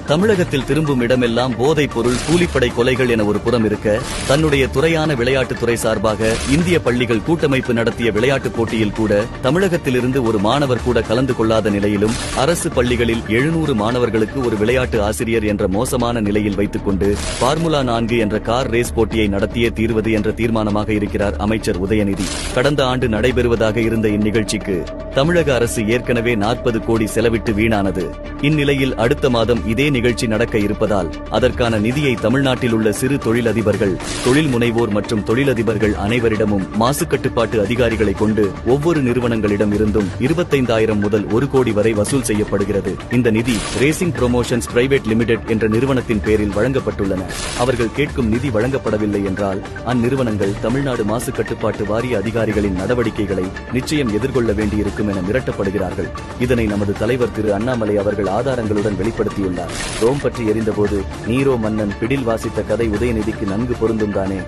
தமிழகத்தில் திரும்பும் இடமெல்லாம் போதைப் பொருள், கூலிப்படை கொலைகள் என ஒரு புறம் இருக்க, தன்னுடைய துறையான விளையாட்டுத்துறை சார்பாக இந்திய பள்ளிகள் கூட்டமைப்பு நடத்திய விளையாட்டுப் போட்டியில் கூட தமிழகத்திலிருந்து ஒரு மாணவர் கூட கலந்து கொள்ளாத நிலையிலும் அரசு பள்ளிகளில் 700 மாணவர்களுக்கு ஒரு விளையாட்டு ஆசிரியர் என்ற மோசமான நிலையில் வைத்துக் கொண்டு பார்முலா 4 என்ற கார் ரேஸ் போட்டியை நடத்தியே தீர்வது என்ற தீர்மானமாக இருக்கிறார் அமைச்சர் உதயநிதி. கடந்த ஆண்டு நடைபெறுவதாக இருந்த இந்நிகழ்ச்சிக்கு தமிழக அரசு ஏற்கனவே 40 கோடி செலவிட்டு வீணானது. இந்நிலையில் அடுத்த மாதம் இதே நிகழ்ச்சி நடக்க இருப்பதால் அதற்கான நிதியை தமிழ்நாட்டில் உள்ள சிறு தொழிலதிபர்கள், தொழில் முனைவோர் மற்றும் தொழிலதிபர்கள் அனைவரிடமும் மாசு கட்டுப்பாட்டு அதிகாரிகளை கொண்டு ஒவ்வொரு நிறுவனங்களிடம் இருந்தும் 25,000 முதல் 1 கோடி வரை வசூல் செய்யப்படுகிறது. இந்த நிதி ரேசிங் புரோமோஷன்ஸ் பிரைவேட் லிமிடெட் என்ற நிறுவனத்தின் பேரில் வழங்கப்பட்டுள்ளன. அவர்கள் கேட்கும் நிதி வழங்கப்படவில்லை என்றால் அந்நிறுவனங்கள் தமிழ்நாடு மாசு கட்டுப்பாட்டு வாரிய அதிகாரிகளின் நடவடிக்கைகளை நிச்சயம் எதிர்கொள்ள வேண்டியிருக்கும் என மிரட்டப்படுகிறார்கள். இதனை நமது தலைவர் திரு அண்ணாமலை அவர்கள் ஆதாரங்களுடன் வெளிப்படுத்தியுள்ளார். ரோம் பற்றி எரிந்தபோது நீரோ மன்னன் பிடில் வாசித்த கதை உதயநிதிக்கு நன்கு பொருந்தும் தானே.